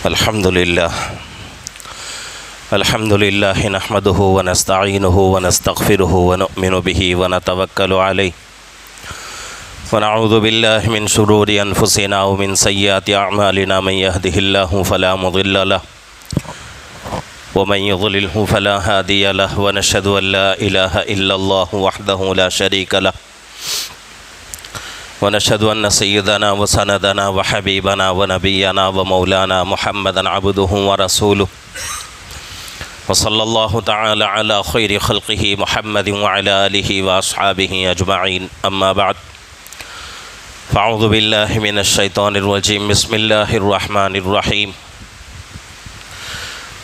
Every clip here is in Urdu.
الحمد لله نحمده ونستعينه ونستغفره ونؤمن به ونتوكل عليه ونعوذ بالله من شرور أنفسنا ومن سيئات أعمالنا من يهده الله فلا مضل له ومن يضلله فلا هادي له ونشهد أن لا إله إلا الله وحده لا شريك له ونشهد أن سيدنا وسندنا وحبيبنا ونبينا ومولانا محمدا عبده ورسوله وصلى الله تعالى على خير خلقه محمد وعلى آله وأصحابه أجمعين أما بعد فأعوذ بالله من الشيطان الرجيم بسم الله الرحمن الرحيم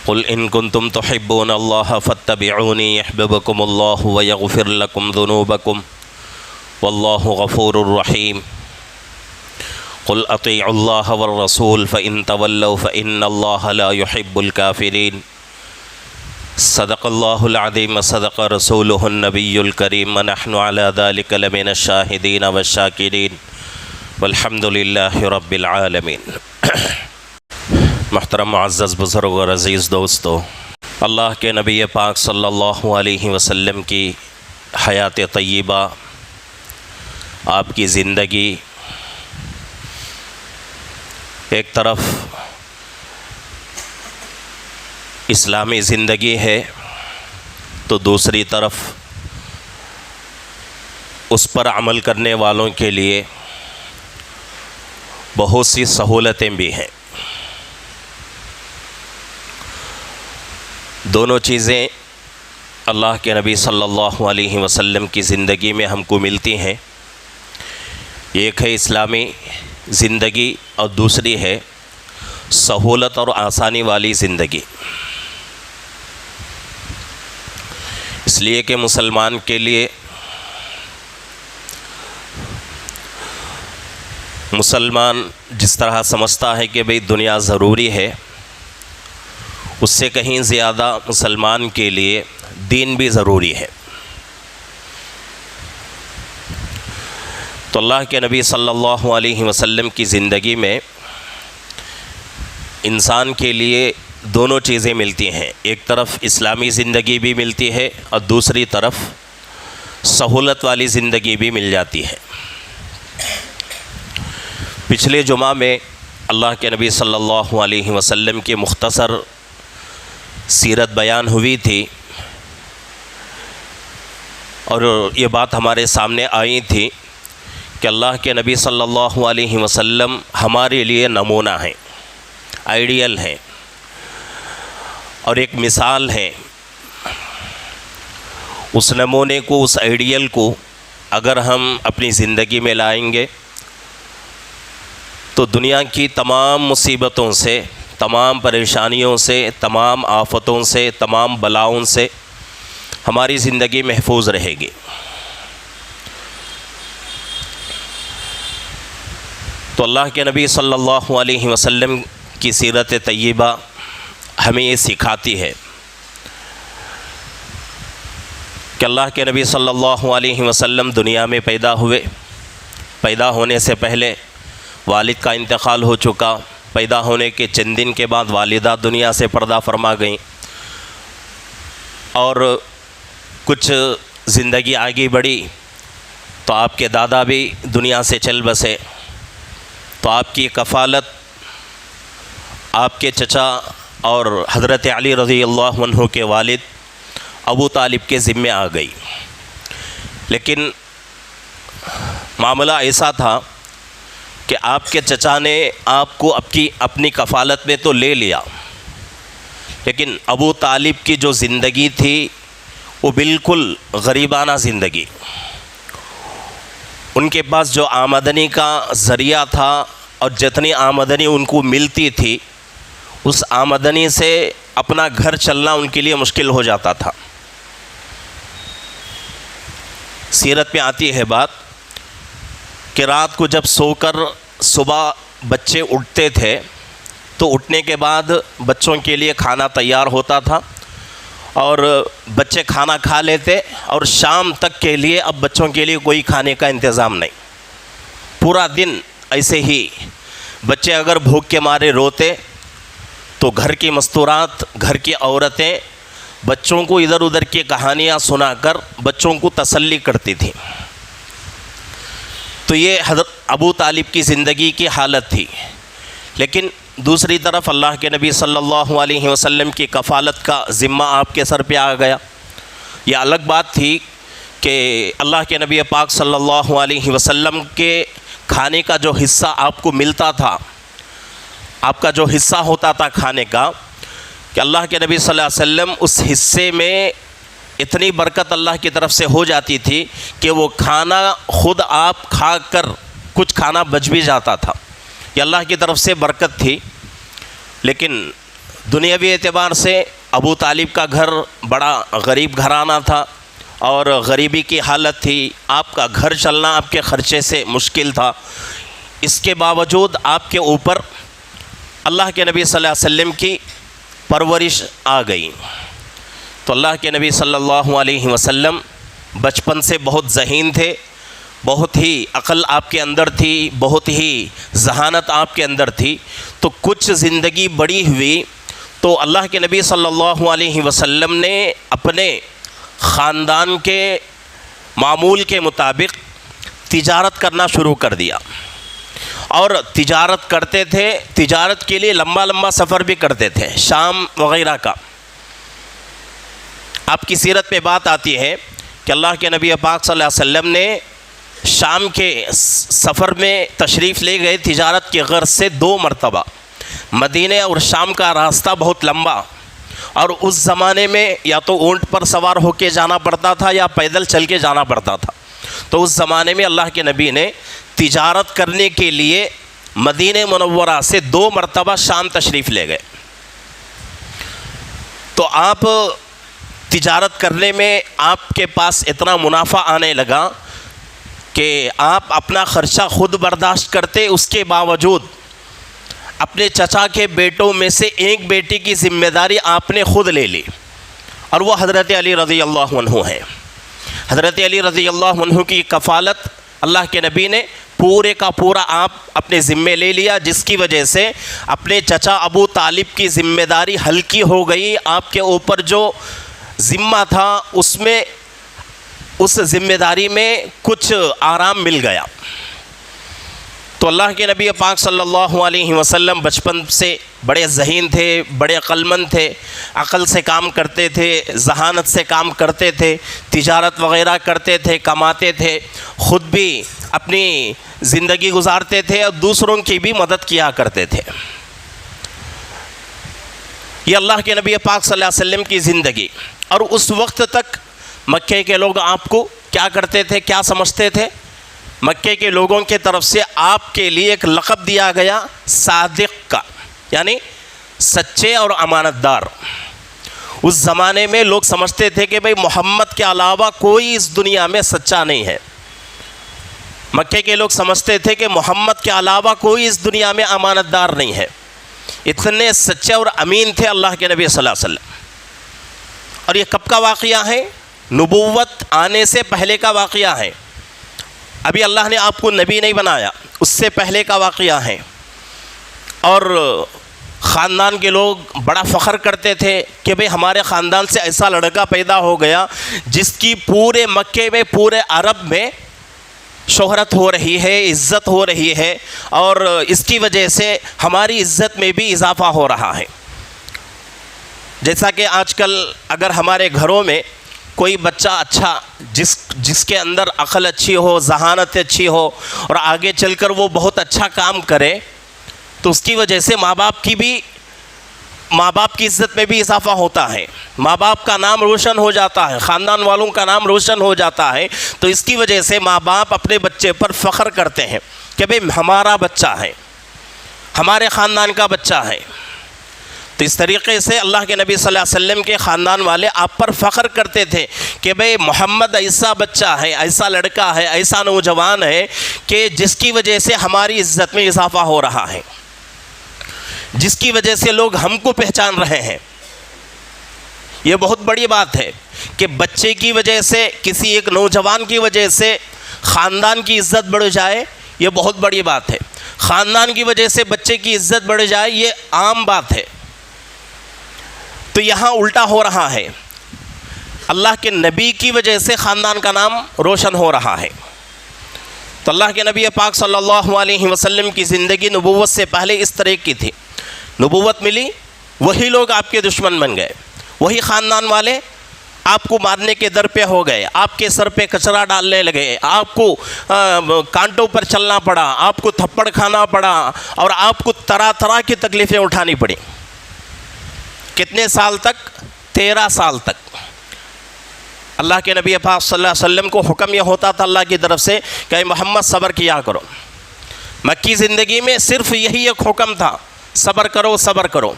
قل إن كنتم تحبون الله فاتبعوني يحببكم الله ويغفر لكم ذنوبكم والله غفور رحيم قل أطيعوا الله والرسول فإن تولوا فإن الله لا يحب الكافرين صدق الله العظيم وصدق رسوله النبي الكريم ونحن على ذلك لمن الشاهدين والشاكرين والحمد لله رب العالمین۔ محترم معزز بزرگ اور عزیز دوستو، اللہ کے نبی پاک صلی اللہ علیہ وسلم کی حیات طیبہ، آپ کی زندگی ایک طرف اسلامی زندگی ہے تو دوسری طرف اس پر عمل کرنے والوں کے لیے بہت سی سہولتیں بھی ہیں۔ دونوں چیزیں اللہ کے نبی صلی اللہ علیہ وسلم کی زندگی میں ہم کو ملتی ہیں، ایک ہے اسلامی زندگی اور دوسری ہے سہولت اور آسانی والی زندگی۔ اس لیے کہ مسلمان کے لیے مسلمان جس طرح سمجھتا ہے کہ بھئی دنیا ضروری ہے، اس سے کہیں زیادہ مسلمان کے لیے دین بھی ضروری ہے۔ تو اللہ کے نبی صلی اللہ علیہ وسلم کی زندگی میں انسان کے لیے دونوں چیزیں ملتی ہیں، ایک طرف اسلامی زندگی بھی ملتی ہے اور دوسری طرف سہولت والی زندگی بھی مل جاتی ہے۔ پچھلے جمعہ میں اللہ کے نبی صلی اللہ علیہ وسلم کی مختصر سیرت بیان ہوئی تھی اور یہ بات ہمارے سامنے آئی تھی کہ اللہ کے نبی صلی اللہ علیہ وسلم ہمارے لیے نمونہ ہیں، آئیڈیل ہیں اور ایک مثال ہے۔ اس نمونے کو، اس آئیڈیل کو اگر ہم اپنی زندگی میں لائیں گے تو دنیا کی تمام مصیبتوں سے، تمام پریشانیوں سے، تمام آفتوں سے، تمام بلاؤں سے ہماری زندگی محفوظ رہے گی۔ تو اللہ کے نبی صلی اللہ علیہ وسلم کی سیرت طیبہ ہمیں یہ سکھاتی ہے کہ اللہ کے نبی صلی اللہ علیہ وسلم دنیا میں پیدا ہوئے، پیدا ہونے سے پہلے والد کا انتقال ہو چکا، پیدا ہونے کے چند دن کے بعد والدہ دنیا سے پردہ فرما گئیں اور کچھ زندگی آگے بڑھی تو آپ کے دادا بھی دنیا سے چل بسے، تو آپ کی کفالت آپ کے چچا اور حضرت علی رضی اللہ عنہ کے والد ابو طالب کے ذمے آ گئی۔ لیکن معاملہ ایسا تھا کہ آپ کے چچا نے آپ کو اپنی کفالت میں تو لے لیا، لیکن ابو طالب کی جو زندگی تھی وہ بالکل غریبانہ زندگی۔ ان کے پاس جو آمدنی کا ذریعہ تھا اور جتنی آمدنی ان کو ملتی تھی، اس آمدنی سے اپنا گھر چلنا ان کے لیے مشکل ہو جاتا تھا۔ سیرت میں آتی ہے بات کہ رات کو جب سو کر صبح بچے اٹھتے تھے تو اٹھنے کے بعد بچوں کے لیے کھانا تیار ہوتا تھا اور بچے کھانا کھا لیتے اور شام تک کے لیے اب بچوں کے لیے کوئی کھانے کا انتظام نہیں۔ پورا دن ایسے ہی بچے اگر بھوک کے مارے روتے تو گھر کی مستورات، گھر کی عورتیں بچوں کو ادھر ادھر کی کہانیاں سنا کر بچوں کو تسلی کرتی تھیں. تو یہ حضرت ابو طالب کی زندگی کی حالت تھی. لیکن دوسری طرف اللہ کے نبی صلی اللہ علیہ وسلم کی کفالت کا ذمہ آپ کے سر پہ آ گیا. یہ الگ بات تھی کہ اللہ کے نبی پاک صلی اللہ علیہ وسلم کے کھانے کا جو حصہ آپ کو ملتا تھا، آپ کا جو حصہ ہوتا تھا کھانے کا، کہ اللہ کے نبی صلی اللہ علیہ وسلم اس حصے میں اتنی برکت اللہ کی طرف سے ہو جاتی تھی کہ وہ کھانا خود آپ کھا کر کچھ کھانا بچ بھی جاتا تھا. یہ اللہ کی طرف سے برکت تھی. لیکن دنیاوی اعتبار سے ابو طالب کا گھر بڑا غریب گھرانہ تھا اور غریبی کی حالت تھی. آپ کا گھر چلنا آپ کے خرچے سے مشکل تھا. اس کے باوجود آپ کے اوپر اللہ کے نبی صلی اللہ علیہ وسلم کی پرورش آ گئی. تو اللہ کے نبی صلی اللہ علیہ وسلم بچپن سے بہت ذہین تھے، بہت ہی عقل آپ کے اندر تھی، بہت ہی ذہانت آپ کے اندر تھی. تو کچھ زندگی بڑی ہوئی تو اللہ کے نبی صلی اللہ علیہ وسلم نے اپنے خاندان کے معمول کے مطابق تجارت کرنا شروع کر دیا. اور تجارت کرتے تھے، تجارت کے لیے لمبا لمبا سفر بھی کرتے تھے، شام وغیرہ کا. آپ کی سیرت میں بات آتی ہے کہ اللہ کے نبی پاک صلی اللہ علیہ وسلم نے شام کے سفر میں تشریف لے گئے تجارت کے غرض سے 2 مرتبہ. مدینہ اور شام کا راستہ بہت لمبا، اور اس زمانے میں یا تو اونٹ پر سوار ہو کے جانا پڑتا تھا یا پیدل چل کے جانا پڑتا تھا. تو اس زمانے میں اللہ کے نبی نے تجارت کرنے کے لیے مدینہ منورہ سے 2 مرتبہ شام تشریف لے گئے. تو آپ تجارت کرنے میں آپ کے پاس اتنا منافع آنے لگا کہ آپ اپنا خرچہ خود برداشت کرتے. اس کے باوجود اپنے چچا کے بیٹوں میں سے ایک بیٹی کی ذمہ داری آپ نے خود لے لی، اور وہ حضرت علی رضی اللہ عنہ ہیں. حضرت علی رضی اللہ عنہ کی کفالت اللہ کے نبی نے پورے کا پورا آپ اپنے ذمے لے لیا، جس کی وجہ سے اپنے چچا ابو طالب کی ذمہ داری ہلکی ہو گئی. آپ کے اوپر جو ذمہ تھا اس ذمہ داری میں کچھ آرام مل گیا. تو اللہ کے نبی پاک صلی اللہ علیہ وسلم بچپن سے بڑے ذہین تھے، بڑے عقلمند تھے، عقل سے کام کرتے تھے، ذہانت سے کام کرتے تھے، تجارت وغیرہ کرتے تھے، کماتے تھے، خود بھی اپنی زندگی گزارتے تھے اور دوسروں کی بھی مدد کیا کرتے تھے. یہ اللہ کے نبی پاک صلی اللہ علیہ وسلم کی زندگی. اور اس وقت تک مکے کے لوگ آپ کو کیا کرتے تھے، کیا سمجھتے تھے؟ مکے کے لوگوں کی طرف سے آپ کے لیے ایک لقب دیا گیا صادق کا، یعنی سچے اور امانت دار. اس زمانے میں لوگ سمجھتے تھے کہ بھئی محمد کے علاوہ کوئی اس دنیا میں سچا نہیں ہے. مکے کے لوگ سمجھتے تھے کہ محمد کے علاوہ کوئی اس دنیا میں امانت دار نہیں ہے. اتنے سچے اور امین تھے اللہ کے نبی صلی اللہ علیہ وسلم. اور یہ کب کا واقعہ ہے؟ نبوت آنے سے پہلے کا واقعہ ہے. ابھی اللہ نے آپ کو نبی نہیں بنایا، اس سے پہلے کا واقعہ ہے. اور خاندان کے لوگ بڑا فخر کرتے تھے کہ بھئی ہمارے خاندان سے ایسا لڑکا پیدا ہو گیا جس کی پورے مکے میں، پورے عرب میں شہرت ہو رہی ہے، عزت ہو رہی ہے، اور اس کی وجہ سے ہماری عزت میں بھی اضافہ ہو رہا ہے. جیسا کہ آج کل اگر ہمارے گھروں میں کوئی بچہ اچھا جس کے اندر عقل اچھی ہو، ذہانت اچھی ہو، اور آگے چل کر وہ بہت اچھا کام کرے، تو اس کی وجہ سے ماں باپ کی عزت میں بھی اضافہ ہوتا ہے. ماں باپ کا نام روشن ہو جاتا ہے، خاندان والوں کا نام روشن ہو جاتا ہے. تو اس کی وجہ سے ماں باپ اپنے بچے پر فخر کرتے ہیں کہ بھئی ہمارا بچہ ہے، ہمارے خاندان کا بچہ ہے. تو اس طریقے سے اللہ کے نبی صلی اللہ علیہ وسلم کے خاندان والے آپ پر فخر کرتے تھے کہ بھئی محمد ایسا بچہ ہے، ایسا لڑکا ہے، ایسا نوجوان ہے کہ جس کی وجہ سے ہماری عزت میں اضافہ ہو رہا ہے، جس کی وجہ سے لوگ ہم کو پہچان رہے ہیں. یہ بہت بڑی بات ہے کہ بچے کی وجہ سے، کسی ایک نوجوان کی وجہ سے خاندان کی عزت بڑھ جائے، یہ بہت بڑی بات ہے. خاندان کی وجہ سے بچے کی عزت بڑھ جائے، یہ عام بات ہے. تو یہاں الٹا ہو رہا ہے، اللہ کے نبی کی وجہ سے خاندان کا نام روشن ہو رہا ہے۔ تو اللہ کے نبی پاک صلی اللہ علیہ وسلم کی زندگی نبوت سے پہلے اس طرح کی تھی، نبوت ملی وہی لوگ آپ کے دشمن بن گئے، وہی خاندان والے آپ کو مارنے کے در پہ ہو گئے، آپ کے سر پہ کچرا ڈالنے لگے، آپ کو کانٹوں پر چلنا پڑا، آپ کو تھپڑ کھانا پڑا، اور آپ کو طرح طرح کی تکلیفیں اٹھانی پڑی۔ کتنے سال تک؟ 13 سال تک۔ اللہ کے نبی پاک صلی اللہ علیہ وسلم کو حکم یہ ہوتا تھا اللہ کی طرف سے کہ اے محمد صبر کیا کرو۔ مکی زندگی میں صرف یہی ایک حکم تھا، صبر کرو صبر کرو۔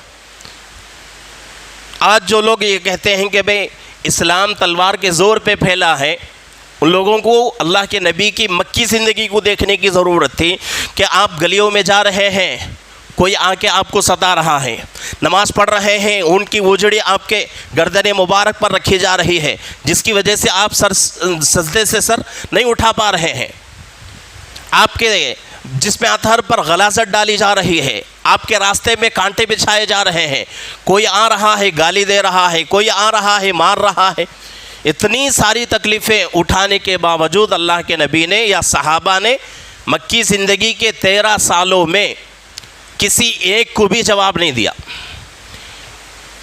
آج جو لوگ یہ کہتے ہیں کہ بھئی اسلام تلوار کے زور پہ پھیلا ہے، ان لوگوں کو اللہ کے نبی کی مکی زندگی کو دیکھنے کی ضرورت تھی کہ آپ گلیوں میں جا رہے ہیں، کوئی آ کے آپ کو ستا رہا ہے، نماز پڑھ رہے ہیں، ان کی وجڑی آپ کے گردن مبارک پر رکھی جا رہی ہے، جس کی وجہ سے آپ سجدے سے سر نہیں اٹھا پا رہے ہیں، آپ کے جس میں اطہر پر غلاظت ڈالی جا رہی ہے، آپ کے راستے میں کانٹے بچھائے جا رہے ہیں، کوئی آ رہا ہے گالی دے رہا ہے، کوئی آ رہا ہے مار رہا ہے۔ اتنی ساری تکلیفیں اٹھانے کے باوجود اللہ کے نبی نے یا صحابہ نے مکی زندگی کے 13 سالوں میں کسی ایک کو بھی جواب نہیں دیا۔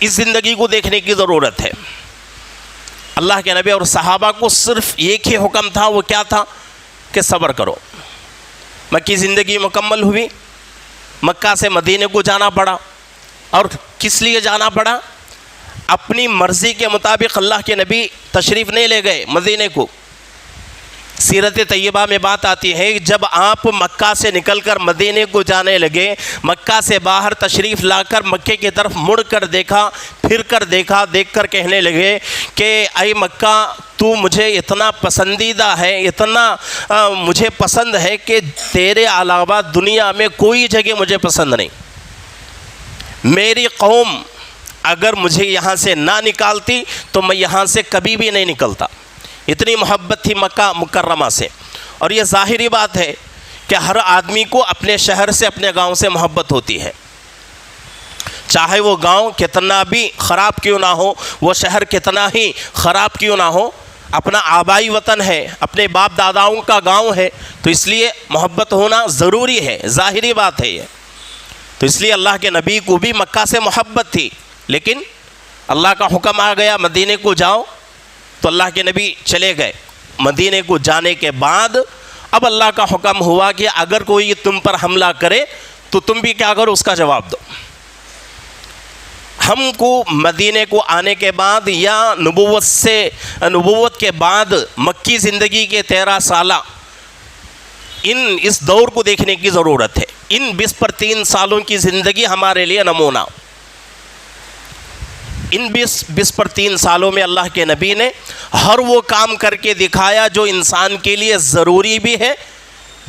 اس زندگی کو دیکھنے کی ضرورت ہے۔ اللہ کے نبی اور صحابہ کو صرف ایک ہی حکم تھا، وہ کیا تھا کہ صبر کرو۔ مکی زندگی مکمل ہوئی، مکہ سے مدینے کو جانا پڑا، اور کس لیے جانا پڑا؟ اپنی مرضی کے مطابق اللہ کے نبی تشریف نہیں لے گئے مدینے کو۔ سیرت طیبہ میں بات آتی ہے جب آپ مکہ سے نکل کر مدینے کو جانے لگے، مکہ سے باہر تشریف لا کر مکے کی طرف مڑ کر دیکھا، پھر کر دیکھا، دیکھ کر کہنے لگے کہ اے مکہ تو مجھے اتنا پسندیدہ ہے، اتنا مجھے پسند ہے کہ تیرے علاوہ دنیا میں کوئی جگہ مجھے پسند نہیں۔ میری قوم اگر مجھے یہاں سے نہ نکالتی تو میں یہاں سے کبھی بھی نہیں نکلتا۔ اتنی محبت تھی مکہ مکرمہ سے۔ اور یہ ظاہری بات ہے کہ ہر آدمی کو اپنے شہر سے، اپنے گاؤں سے محبت ہوتی ہے، چاہے وہ گاؤں کتنا بھی خراب کیوں نہ ہو، وہ شہر کتنا ہی خراب کیوں نہ ہو، اپنا آبائی وطن ہے، اپنے باپ داداؤں کا گاؤں ہے، تو اس لیے محبت ہونا ضروری ہے، ظاہری بات ہے یہ۔ تو اس لیے اللہ کے نبی کو بھی مکہ سے محبت تھی، لیکن اللہ کا حکم آ گیا مدینے کو جاؤ، تو اللہ کے نبی چلے گئے۔ مدینے کو جانے کے بعد اب اللہ کا حکم ہوا کہ اگر کوئی تم پر حملہ کرے تو تم بھی کیا کرو، اس کا جواب دو۔ ہم کو مدینے کو آنے کے بعد یا نبوت کے بعد مکی زندگی کے 13 سالہ اس دور کو دیکھنے کی ضرورت ہے۔ ان 20 پر 3 سالوں کی زندگی ہمارے لیے نمونہ۔ ان 20 پر 3 سالوں میں اللہ کے نبی نے ہر وہ کام کر کے دکھایا جو انسان کے لیے ضروری بھی ہے،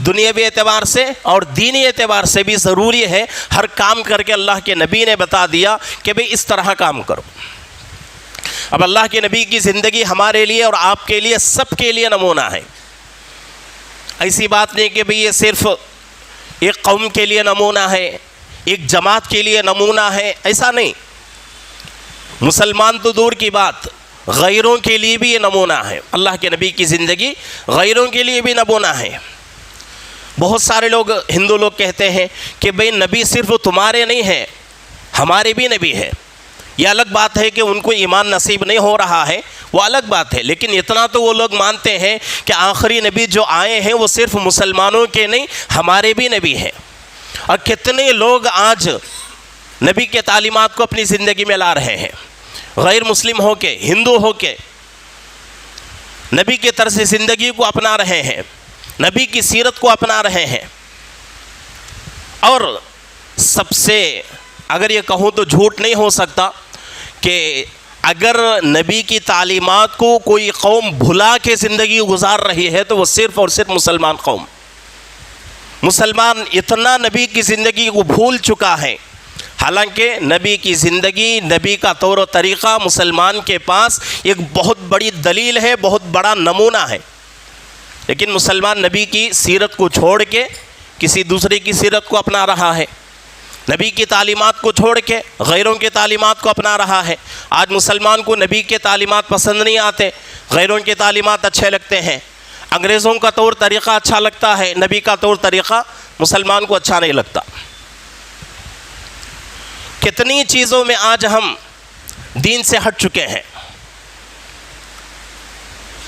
دنیاوی اعتبار سے اور دینی اعتبار سے بھی ضروری ہے۔ ہر کام کر کے اللہ کے نبی نے بتا دیا کہ بھئی اس طرح کام کرو۔ اب اللہ کے نبی کی زندگی ہمارے لیے اور آپ کے لیے، سب کے لیے نمونہ ہے۔ ایسی بات نہیں کہ بھئی یہ صرف ایک قوم کے لیے نمونہ ہے، ایک جماعت کے لیے نمونہ ہے، ایسا نہیں۔ مسلمان تو دور کی بات، غیروں کے لیے بھی یہ نمونہ ہے۔ اللہ کے نبی کی زندگی غیروں کے لیے بھی نمونہ ہے۔ بہت سارے لوگ، ہندو لوگ کہتے ہیں کہ بھئی نبی صرف تمہارے نہیں ہیں، ہمارے بھی نبی ہے۔ یہ الگ بات ہے کہ ان کو ایمان نصیب نہیں ہو رہا ہے، وہ الگ بات ہے، لیکن اتنا تو وہ لوگ مانتے ہیں کہ آخری نبی جو آئے ہیں وہ صرف مسلمانوں کے نہیں، ہمارے بھی نبی ہیں۔ اور کتنے لوگ آج نبی کے تعلیمات کو اپنی زندگی میں لا رہے ہیں، غیر مسلم ہو کے، ہندو ہو کے نبی کے طرز زندگی کو اپنا رہے ہیں، نبی کی سیرت کو اپنا رہے ہیں۔ اور سب سے اگر یہ کہوں تو جھوٹ نہیں ہو سکتا کہ اگر نبی کی تعلیمات کو کوئی قوم بھلا کے زندگی گزار رہی ہے تو وہ صرف اور صرف مسلمان قوم۔ مسلمان اتنا نبی کی زندگی کو بھول چکا ہے، حالانکہ نبی کی زندگی، نبی کا طور و طریقہ مسلمان کے پاس ایک بہت بڑی دلیل ہے، بہت بڑا نمونہ ہے، لیکن مسلمان نبی کی سیرت کو چھوڑ کے کسی دوسرے کی سیرت کو اپنا رہا ہے۔ نبی کی تعلیمات کو چھوڑ کے غیروں کی تعلیمات کو اپنا رہا ہے۔ آج مسلمان کو نبی کے تعلیمات پسند نہیں آتے، غیروں کے تعلیمات اچھے لگتے ہیں۔ انگریزوں کا طور طریقہ اچھا لگتا ہے، نبی کا طور طریقہ مسلمان کو اچھا نہیں لگتا۔ کتنی چیزوں میں آج ہم دین سے ہٹ چکے ہیں۔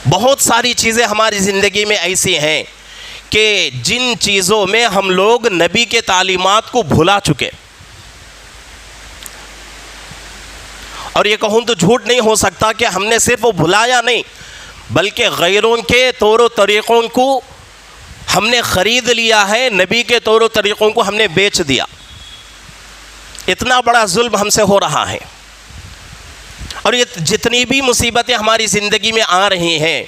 بہت ساری چیزیں ہماری زندگی میں ایسی ہیں کہ جن چیزوں میں ہم لوگ نبی کے تعلیمات کو بھلا چکے، اور یہ کہوں تو جھوٹ نہیں ہو سکتا کہ ہم نے صرف وہ بھلایا نہیں، بلکہ غیروں کے طور و طریقوں کو ہم نے خرید لیا ہے، نبی کے طور و طریقوں کو ہم نے بیچ دیا۔ اتنا بڑا ظلم ہم سے ہو رہا ہے، اور یہ جتنی بھی مصیبتیں ہماری زندگی میں آ رہی ہیں،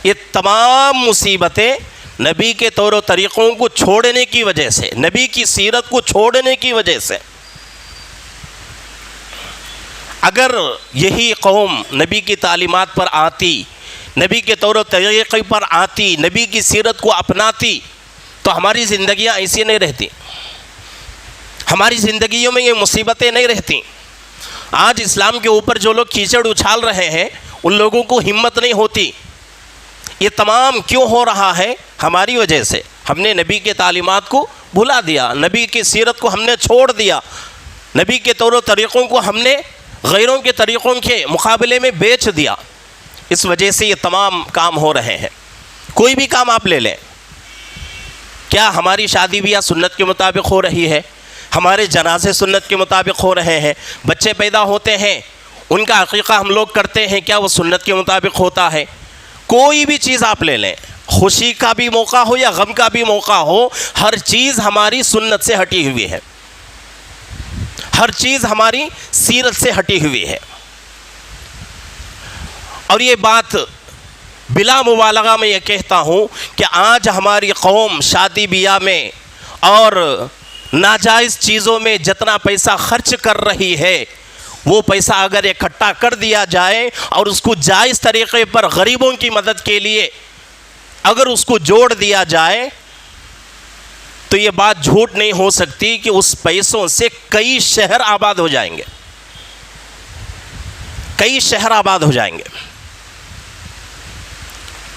یہ تمام مصیبتیں نبی کے طور و طریقوں کو چھوڑنے کی وجہ سے، نبی کی سیرت کو چھوڑنے کی وجہ سے۔ اگر یہی قوم نبی کی تعلیمات پر آتی، نبی کے طور و طریقے پر آتی، نبی کی سیرت کو اپناتی، تو ہماری زندگیاں ایسی نہیں رہتی، ہماری زندگیوں میں یہ مصیبتیں نہیں رہتی۔ آج اسلام کے اوپر جو لوگ کیچڑ اچھال رہے ہیں، ان لوگوں کو ہمت نہیں ہوتی۔ یہ تمام کیوں ہو رہا ہے؟ ہماری وجہ سے۔ ہم نے نبی کے تعلیمات کو بھلا دیا، نبی کی سیرت کو ہم نے چھوڑ دیا، نبی کے طور و طریقوں کو ہم نے غیروں کے طریقوں کے مقابلے میں بیچ دیا۔ اس وجہ سے یہ تمام کام ہو رہے ہیں۔ کوئی بھی کام آپ لے لیں، کیا ہماری شادی بیاہ سنت کے مطابق ہو رہی ہے؟ ہمارے جنازے سنت کے مطابق ہو رہے ہیں؟ بچے پیدا ہوتے ہیں، ان کا عقیقہ ہم لوگ کرتے ہیں، کیا وہ سنت کے مطابق ہوتا ہے؟ کوئی بھی چیز آپ لے لیں، خوشی کا بھی موقع ہو یا غم کا بھی موقع ہو، ہر چیز ہماری سنت سے ہٹی ہوئی ہے، ہر چیز ہماری سیرت سے ہٹی ہوئی ہے۔ اور یہ بات بلا مبالغہ میں یہ کہتا ہوں کہ آج ہماری قوم شادی بیاہ میں اور ناجائز چیزوں میں جتنا پیسہ خرچ کر رہی ہے، وہ پیسہ اگر اکٹھا کر دیا جائے اور اس کو جائز طریقے پر غریبوں کی مدد کے لیے اگر اس کو جوڑ دیا جائے، تو یہ بات جھوٹ نہیں ہو سکتی کہ اس پیسوں سے کئی شہر آباد ہو جائیں گے، کئی شہر آباد ہو جائیں گے۔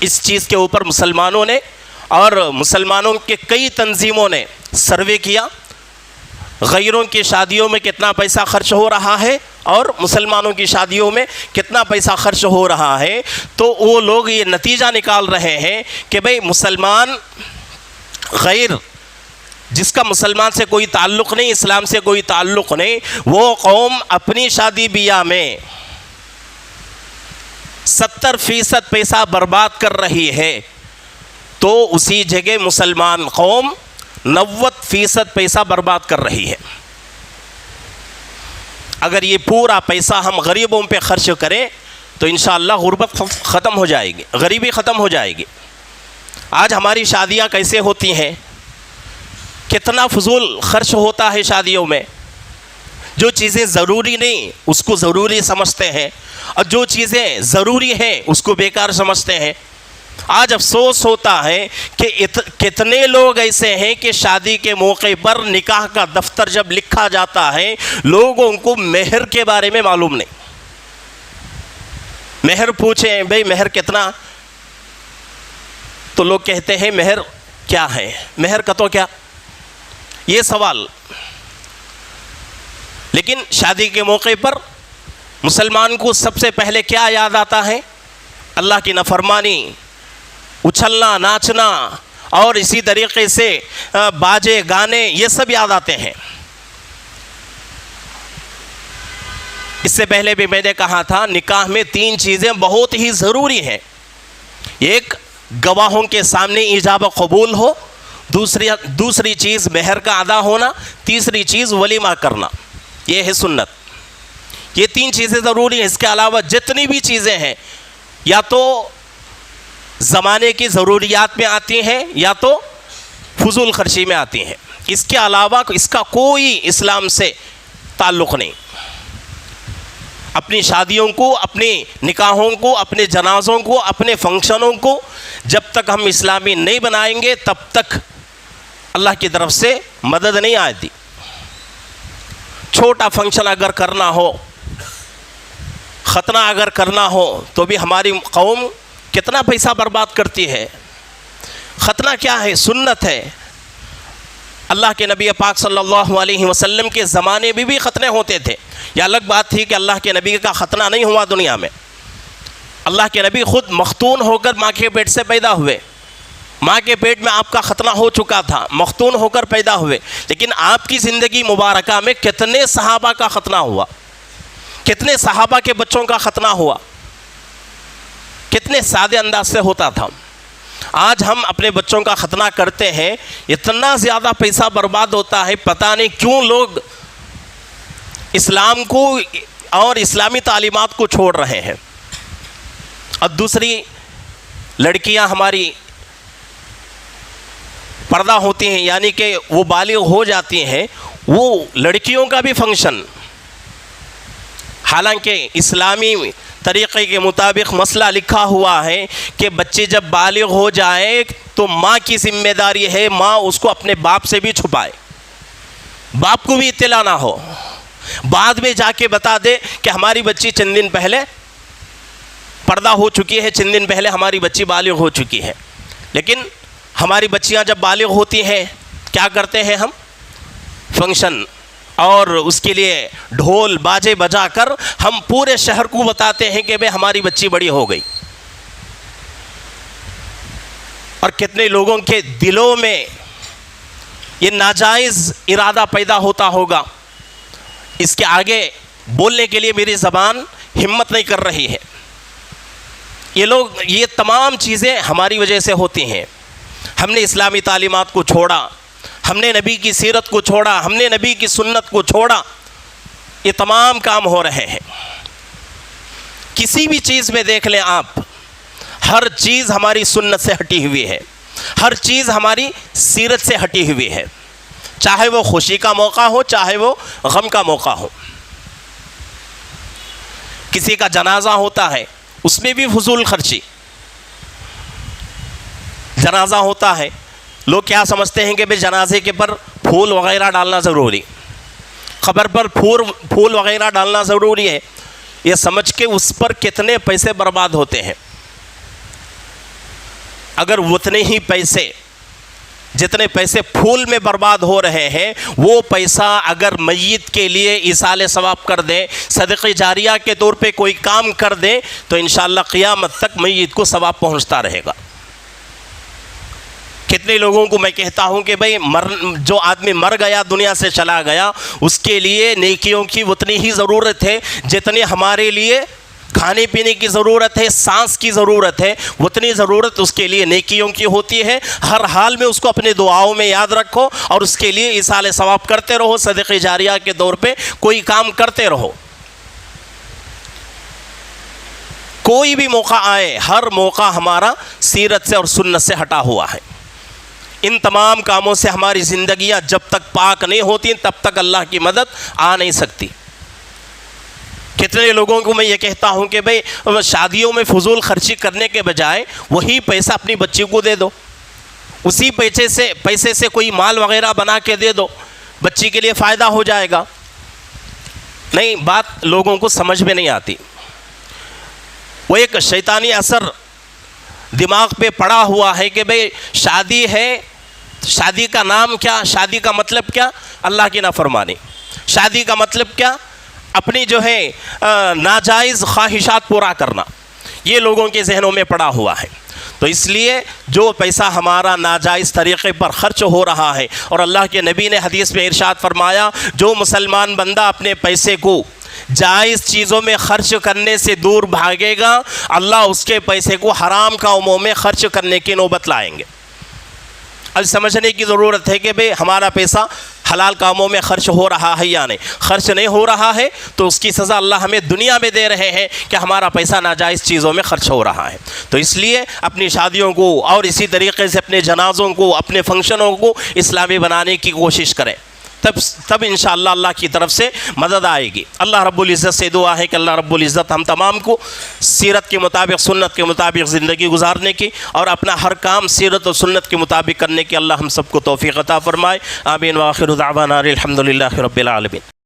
اس چیز کے اوپر مسلمانوں نے اور مسلمانوں کے کئی تنظیموں نے سروے کیا، غیروں کی شادیوں میں کتنا پیسہ خرچ ہو رہا ہے اور مسلمانوں کی شادیوں میں کتنا پیسہ خرچ ہو رہا ہے، تو وہ لوگ یہ نتیجہ نکال رہے ہیں کہ بھئی مسلمان غیر، جس کا مسلمان سے کوئی تعلق نہیں، اسلام سے کوئی تعلق نہیں، وہ قوم اپنی شادی بیاہ میں 70% پیسہ برباد کر رہی ہے، تو اسی جگہ مسلمان قوم 90% پیسہ برباد کر رہی ہے۔ اگر یہ پورا پیسہ ہم غریبوں پہ خرچ کریں تو انشاءاللہ غربت ختم ہو جائے گی، غریبی ختم ہو جائے گی۔ آج ہماری شادیاں کیسے ہوتی ہیں؟ کتنا فضول خرچ ہوتا ہے شادیوں میں۔ جو چیزیں ضروری نہیں اس کو ضروری سمجھتے ہیں، اور جو چیزیں ضروری ہیں اس کو بیکار سمجھتے ہیں۔ آج افسوس ہوتا ہے کہ کتنے لوگ ایسے ہیں کہ شادی کے موقع پر نکاح کا دفتر جب لکھا جاتا ہے، لوگوں کو مہر کے بارے میں معلوم نہیں۔ مہر پوچھیں بھئی مہر کتنا، تو لوگ کہتے ہیں مہر کیا ہے، مہر کا تو کیا، یہ سوال۔ لیکن شادی کے موقع پر مسلمان کو سب سے پہلے کیا یاد آتا ہے؟ اللہ کی نافرمانی، اچھلنا، ناچنا، اور اسی طریقے سے باجے گانے، یہ سب یاد آتے ہیں۔ اس سے پہلے بھی میں نے کہا تھا نکاح میں 3 چیزیں بہت ہی ضروری ہیں۔ ایک، گواہوں کے سامنے ایجاب و قبول ہو، دوسری چیز مہر کا ادا ہونا، تیسری چیز ولیمہ کرنا، یہ ہے سنت۔ یہ 3 چیزیں ضروری ہیں۔ اس کے علاوہ جتنی بھی چیزیں ہیں یا تو زمانے کی ضروریات میں آتی ہیں یا تو فضول خرچی میں آتی ہیں، اس کے علاوہ اس کا کوئی اسلام سے تعلق نہیں۔ اپنی شادیوں کو، اپنی نکاحوں کو، اپنے جنازوں کو، اپنے فنکشنوں کو جب تک ہم اسلامی نہیں بنائیں گے تب تک اللہ کی طرف سے مدد نہیں آتی۔ چھوٹا فنکشن اگر کرنا ہو، ختنہ اگر کرنا ہو تو بھی ہماری قوم کتنا پیسہ برباد کرتی ہے۔ ختنہ کیا ہے؟ سنت ہے۔ اللہ کے نبی پاک صلی اللہ علیہ وسلم کے زمانے میں بھی ختنے ہوتے تھے۔ یہ الگ بات تھی کہ اللہ کے نبی کا ختنہ نہیں ہوا دنیا میں۔ اللہ کے نبی خود مختون ہو کر ماں کے پیٹ سے پیدا ہوئے، ماں کے پیٹ میں آپ کا ختنہ ہو چکا تھا، مختون ہو کر پیدا ہوئے، لیکن آپ کی زندگی مبارکہ میں کتنے صحابہ کا ختنہ ہوا، کتنے صحابہ کے بچوں کا ختنہ ہوا، کتنے سادے انداز سے ہوتا تھا۔ آج ہم اپنے بچوں کا ختنہ کرتے ہیں، اتنا زیادہ پیسہ برباد ہوتا ہے، پتہ نہیں کیوں لوگ اسلام کو اور اسلامی تعلیمات کو چھوڑ رہے ہیں۔ اور دوسری لڑکیاں ہماری پردہ ہوتی ہیں، یعنی کہ وہ بالغ ہو جاتی ہیں، وہ لڑکیوں کا بھی فنکشن، حالانکہ اسلامی طریقے کے مطابق مسئلہ لکھا ہوا ہے کہ بچے جب بالغ ہو جائے تو ماں کی ذمہ داری ہے ماں اس کو اپنے باپ سے بھی چھپائے، باپ کو بھی اطلاع نہ ہو، بعد میں جا کے بتا دے کہ ہماری بچی چند دن پہلے پردہ ہو چکی ہے، چند دن پہلے ہماری بچی بالغ ہو چکی ہے۔ لیکن ہماری بچیاں جب بالغ ہوتی ہیں کیا کرتے ہیں ہم؟ فنکشن، اور اس کے لیے ڈھول باجے بجا کر ہم پورے شہر کو بتاتے ہیں کہ بھئی ہماری بچی بڑی ہو گئی۔ اور کتنے لوگوں کے دلوں میں یہ ناجائز ارادہ پیدا ہوتا ہوگا، اس کے آگے بولنے کے لیے میری زبان ہمت نہیں کر رہی ہے۔ یہ تمام چیزیں ہماری وجہ سے ہوتی ہیں۔ ہم نے اسلامی تعلیمات کو چھوڑا، ہم نے نبی کی سیرت کو چھوڑا، ہم نے نبی کی سنت کو چھوڑا، یہ تمام کام ہو رہے ہیں۔ کسی بھی چیز میں دیکھ لیں آپ، ہر چیز ہماری سنت سے ہٹی ہوئی ہے، ہر چیز ہماری سیرت سے ہٹی ہوئی ہے، چاہے وہ خوشی کا موقع ہو، چاہے وہ غم کا موقع ہو۔ کسی کا جنازہ ہوتا ہے، اس میں بھی فضول خرچی۔ جنازہ ہوتا ہے، لوگ کیا سمجھتے ہیں کہ بھئی جنازے کے پر پھول وغیرہ ڈالنا ضروری، قبر پر پھول وغیرہ ڈالنا ضروری ہے، یہ سمجھ کے اس پر کتنے پیسے برباد ہوتے ہیں۔ اگر اتنے ہی پیسے، جتنے پیسے پھول میں برباد ہو رہے ہیں، وہ پیسہ اگر میت کے لیے ایصال ثواب کر دیں، صدقہ جاریہ کے طور پہ کوئی کام کر دیں، تو انشاءاللہ قیامت تک میت کو ثواب پہنچتا رہے گا۔ کتنے لوگوں کو میں کہتا ہوں کہ بھئی جو آدمی مر گیا، دنیا سے چلا گیا، اس کے لیے نیکیوں کی اتنی ہی ضرورت ہے جتنی ہمارے لیے کھانے پینے کی ضرورت ہے، سانس کی ضرورت ہے، اتنی ضرورت اس کے لیے نیکیوں کی ہوتی ہے۔ ہر حال میں اس کو اپنے دعاؤں میں یاد رکھو اور اس کے لیے ایصال ثواب کرتے رہو، صدقہ جاریہ کے طور پہ کوئی کام کرتے رہو۔ کوئی بھی موقع آئے، ہر موقع ہمارا سیرت سے اور سنت سے ہٹا ہوا ہے۔ ان تمام کاموں سے ہماری زندگیاں جب تک پاک نہیں ہوتی تب تک اللہ کی مدد آ نہیں سکتی۔ کتنے لوگوں کو میں یہ کہتا ہوں کہ بھئی شادیوں میں فضول خرچی کرنے کے بجائے وہی پیسہ اپنی بچی کو دے دو، اسی پیسے سے کوئی مال وغیرہ بنا کے دے دو، بچی کے لیے فائدہ ہو جائے گا۔ نہیں، بات لوگوں کو سمجھ میں نہیں آتی۔ وہ ایک شیطانی اثر دماغ پہ پڑا ہوا ہے کہ بھئی شادی ہے، شادی کا نام کیا، شادی کا مطلب کیا؟ اللہ کی نافرمانی۔ شادی کا مطلب کیا؟ اپنی جو ہے ناجائز خواہشات پورا کرنا، یہ لوگوں کے ذہنوں میں پڑا ہوا ہے۔ تو اس لیے جو پیسہ ہمارا ناجائز طریقے پر خرچ ہو رہا ہے، اور اللہ کے نبی نے حدیث میں ارشاد فرمایا، جو مسلمان بندہ اپنے پیسے کو جائز چیزوں میں خرچ کرنے سے دور بھاگے گا، اللہ اس کے پیسے کو حرام کاموں میں خرچ کرنے کی نوبت لائیں گے۔ اب سمجھنے کی ضرورت ہے کہ بھئی ہمارا پیسہ حلال کاموں میں خرچ ہو رہا ہے یا نہیں۔ خرچ نہیں ہو رہا ہے تو اس کی سزا اللہ ہمیں دنیا میں دے رہے ہیں کہ ہمارا پیسہ ناجائز چیزوں میں خرچ ہو رہا ہے۔ تو اس لیے اپنی شادیوں کو اور اسی طریقے سے اپنے جنازوں کو، اپنے فنکشنوں کو اسلامی بنانے کی کوشش کریں، تب انشاءاللہ اللہ کی طرف سے مدد آئے گی۔ اللہ رب العزت سے دعا ہے کہ اللہ رب العزت ہم تمام کو سیرت کے مطابق، سنت کے مطابق زندگی گزارنے کی اور اپنا ہر کام سیرت و سنت کے مطابق کرنے کی اللہ ہم سب کو توفیق عطا فرمائے۔ آمین۔ وآخر دعوانا الحمدللہ رب العالمین۔